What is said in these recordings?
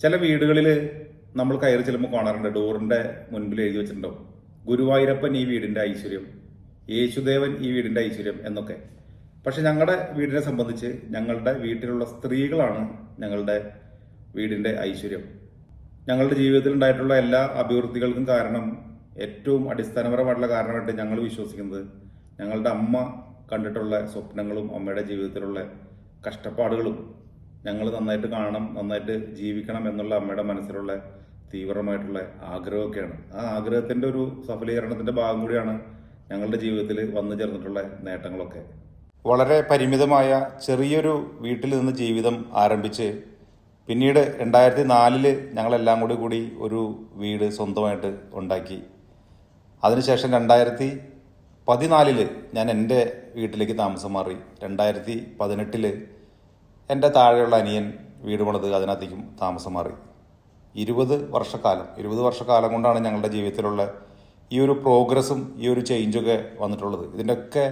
ചില വീടുകളിൽ നമ്മൾ കയറി ചെല്ലുമ്പോൾ കാണാറുണ്ട്, ഡോറിന്റെ മുൻപിൽ എഴുതി വെച്ചിട്ടുണ്ടാവും, ഗുരുവായൂരപ്പൻ ഈ വീടിന്റെ ഐശ്വര്യം, യേശുദേവൻ ഈ വീടിന്റെ ഐശ്വര്യം എന്നൊക്കെ. പക്ഷെ ഞങ്ങളുടെ വീടിനെ സംബന്ധിച്ച് ഞങ്ങളുടെ വീട്ടിലുള്ള സ്ത്രീകളാണ് ഞങ്ങളുടെ വീടിന്റെ ഐശ്വര്യം. ഞങ്ങളുടെ ജീവിതത്തിൽ ഉണ്ടായിട്ടുള്ള എല്ലാ അഭിവൃദ്ധികൾക്കും കാരണം, ഏറ്റവും അടിസ്ഥാനപരമായിട്ടുള്ള കാരണമായിട്ട് ഞങ്ങൾ വിശ്വസിക്കുന്നത്, ഞങ്ങളുടെ അമ്മ കണ്ടിട്ടുള്ള സ്വപ്നങ്ങളും അമ്മയുടെ ജീവിതത്തിലുള്ള കഷ്ടപ്പാടുകളും ഞങ്ങൾ നന്നായിട്ട് കാണണം, നന്നായിട്ട് ജീവിക്കണം എന്നുള്ള അമ്മയുടെ മനസ്സിലുള്ള തീവ്രമായിട്ടുള്ള ആഗ്രഹമൊക്കെയാണ്. ആ ആഗ്രഹത്തിന്റെ ഒരു സഫലീകരണത്തിന്റെ ഭാഗം കൂടിയാണ് ഞങ്ങളുടെ ജീവിതത്തിൽ വന്നു ചേർന്നിട്ടുള്ള നേട്ടങ്ങളൊക്കെ. വളരെ പരിമിതമായ ചെറിയൊരു വീട്ടിൽ നിന്ന് ജീവിതം ആരംഭിച്ച് പിന്നീട് 2004 ഞങ്ങളെല്ലാം കൂടി ഒരു വീട് സ്വന്തമായിട്ട് ഉണ്ടാക്കി. അതിനുശേഷം 2014 ഞാൻ എൻ്റെ വീട്ടിലേക്ക് താമസം മാറി. 2018 എൻ്റെ താഴെയുള്ള അനിയൻ വീട് പണിത് അതിനകത്തേക്കും താമസം മാറി. 20 വർഷക്കാലം കൊണ്ടാണ് ഞങ്ങളുടെ ജീവിതത്തിലുള്ള ഈ ഒരു പ്രോഗ്രസ്സും ഈ ഒരു ചേഞ്ചൊക്കെ വന്നിട്ടുള്ളത്. ഇതിൻ്റെയൊക്കെ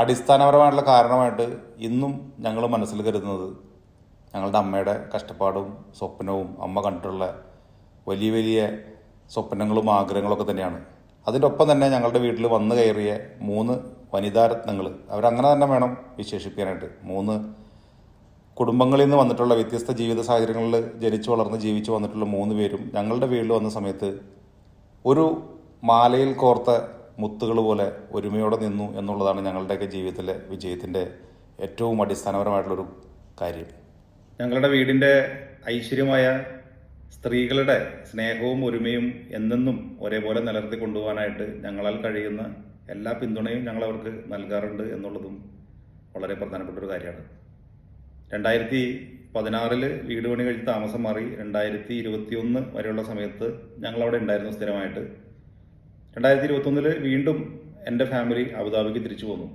അടിസ്ഥാനപരമായിട്ടുള്ള കാരണമായിട്ട് ഇന്നും ഞങ്ങൾ മനസ്സിൽ കരുതുന്നത് ഞങ്ങളുടെ അമ്മയുടെ കഷ്ടപ്പാടും സ്വപ്നവും അമ്മ കണ്ടിട്ടുള്ള വലിയ വലിയ സ്വപ്നങ്ങളും ആഗ്രഹങ്ങളൊക്കെ തന്നെയാണ്. അതിൻ്റെ ഒപ്പം തന്നെ ഞങ്ങളുടെ വീട്ടിൽ വന്നു കയറിയ 3 വനിതാരത്നങ്ങൾ, അവരങ്ങനെ തന്നെ വേണം വിശേഷിപ്പിക്കാനായിട്ട്. 3 കുടുംബങ്ങളിൽ നിന്ന് വന്നിട്ടുള്ള വ്യത്യസ്ത ജീവിത സാഹചര്യങ്ങളിൽ ജനിച്ചു വളർന്ന് ജീവിച്ചു വന്നിട്ടുള്ള 3 പേരും ഞങ്ങളുടെ വീട്ടിൽ വന്ന സമയത്ത് ഒരു മാലയിൽ കോർത്ത മുത്തുകൾ പോലെ ഒരുമയോടെ നിന്നു എന്നുള്ളതാണ് ഞങ്ങളുടെയൊക്കെ ജീവിതത്തിലെ വിജയത്തിൻ്റെ ഏറ്റവും അടിസ്ഥാനപരമായിട്ടുള്ളൊരു കാര്യം. ഞങ്ങളുടെ വീടിൻ്റെ ഐശ്വര്യമായ സ്ത്രീകളുടെ സ്നേഹവും ഒരുമയും എന്നെന്നും ഒരേപോലെ നിലനിർത്തി കൊണ്ടുപോകാനായിട്ട് ഞങ്ങളാൽ കഴിയുന്ന എല്ലാ പിന്തുണയും ഞങ്ങളവർക്ക് നൽകാറുണ്ട് എന്നുള്ളതും വളരെ പ്രധാനപ്പെട്ട ഒരു കാര്യമാണ്. 2016 വീട് പണി കഴിഞ്ഞ് താമസം മാറി 2021 വരെയുള്ള സമയത്ത് ഞങ്ങളവിടെ ഉണ്ടായിരുന്നു സ്ഥിരമായിട്ട്. 2021 വീണ്ടും എൻ്റെ ഫാമിലി അബുദാബിക്ക് തിരിച്ചു പോന്നു.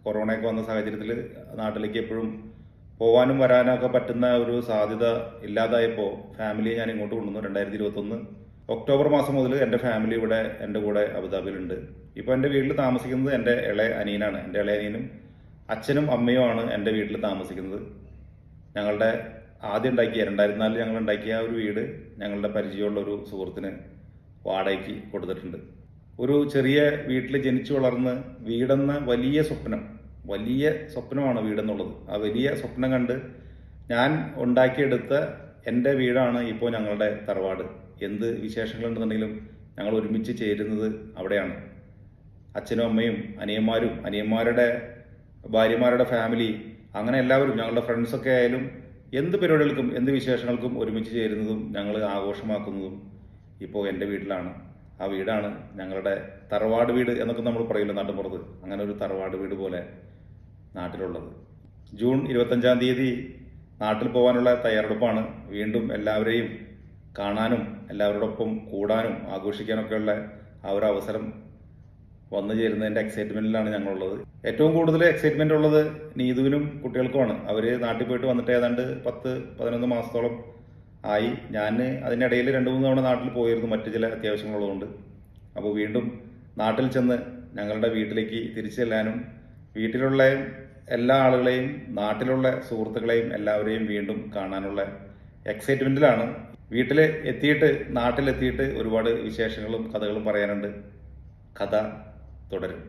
കൊറോണയൊക്കെ വന്ന സാഹചര്യത്തിൽ നാട്ടിലേക്ക് എപ്പോഴും പോകാനും വരാനൊക്കെ പറ്റുന്ന ഒരു സാധ്യത ഇല്ലാതായപ്പോൾ ഫാമിലിയെ ഞാൻ ഇങ്ങോട്ട് കൊണ്ടുവന്നു. 2021 ഒക്ടോബർ മാസം മുതൽ എൻ്റെ ഫാമിലി ഇവിടെ എൻ്റെ കൂടെ അബുദാബിയിലുണ്ട്. ഇപ്പോൾ എൻ്റെ വീട്ടിൽ താമസിക്കുന്നത് എൻ്റെ ഇളയ അനിയനാണ്. എൻ്റെ ഇളയ അനിയനും അച്ഛനും അമ്മയുമാണ് എൻ്റെ വീട്ടിൽ താമസിക്കുന്നത്. ഞങ്ങളുടെ ആദ്യം ഉണ്ടാക്കിയ 2004 ഞങ്ങൾ ഉണ്ടാക്കിയ ഒരു വീട് ഞങ്ങളുടെ പരിചയമുള്ള ഒരു സുഹൃത്തിന് വാടകയ്ക്ക് കൊടുത്തിട്ടുണ്ട്. ഒരു ചെറിയ വീട്ടിൽ ജനിച്ചു വളർന്ന് വീടെന്ന വലിയ സ്വപ്നമാണ് വീടെന്നുള്ളത്. ആ വലിയ സ്വപ്നം കണ്ട് ഞാൻ ഉണ്ടാക്കിയെടുത്ത എൻ്റെ വീടാണ് ഇപ്പോൾ ഞങ്ങളുടെ തറവാട്. എന്ത് വിശേഷങ്ങളുണ്ടെന്നുണ്ടെങ്കിലും ഞങ്ങൾ ഒരുമിച്ച് ചേരുന്നത് അവിടെയാണ്. അച്ഛനും അമ്മയും അനിയന്മാരും അനിയന്മാരുടെ ഭാര്യമാരുടെ ഫാമിലി, അങ്ങനെ എല്ലാവരും ഞങ്ങളുടെ ഫ്രണ്ട്സൊക്കെ ആയാലും എന്ത് പരിപാടികൾക്കും എന്ത് വിശേഷങ്ങൾക്കും ഒരുമിച്ച് ചേരുന്നതും ഞങ്ങൾ ആഘോഷമാക്കുന്നതും ഇപ്പോൾ എൻ്റെ വീട്ടിലാണ്. ആ വീടാണ് ഞങ്ങളുടെ തറവാട് വീട് എന്നൊക്കെ നമ്മൾ പറയില്ല നാട്ടിൻപുറത്ത്, അങ്ങനെ ഒരു തറവാട് വീട് പോലെ നാട്ടിലുള്ളത്. ജൂൺ 25-ാം തീയതി നാട്ടിൽ പോകാനുള്ള തയ്യാറെടുപ്പാണ്. വീണ്ടും എല്ലാവരെയും കാണാനും എല്ലാവരോടൊപ്പം കൂടാനും ആഘോഷിക്കാനൊക്കെയുള്ള ആ ഒരു അവസരം വന്നു ചേരുന്നതിൻ്റെ എക്സൈറ്റ്മെൻറ്റിലാണ് ഞങ്ങളുള്ളത്. ഏറ്റവും കൂടുതൽ എക്സൈറ്റ്മെൻ്റ് ഉള്ളത് നീതുവിനും കുട്ടികൾക്കുമാണ്. അവർ നാട്ടിൽ പോയിട്ട് വന്നിട്ട് ഏതാണ്ട് 10-11 മാസത്തോളം ആയി. ഞാൻ അതിനിടയിൽ 2-3 തവണ നാട്ടിൽ പോയിരുന്നു മറ്റു ചില അത്യാവശ്യങ്ങളുള്ളതുകൊണ്ട്. അപ്പോൾ വീണ്ടും നാട്ടിൽ ചെന്ന് ഞങ്ങളുടെ വീട്ടിലേക്ക് തിരിച്ചു ചെല്ലാനും വീട്ടിലുള്ള എല്ലാ ആളുകളെയും നാട്ടിലുള്ള സുഹൃത്തുക്കളെയും എല്ലാവരെയും വീണ്ടും കാണാനുള്ള എക്സൈറ്റ്മെൻറ്റിലാണ്. നാട്ടിലെത്തിയിട്ട് ഒരുപാട് വിശേഷങ്ങളും കഥകളും പറയാനുണ്ട്. കഥ തുടരും.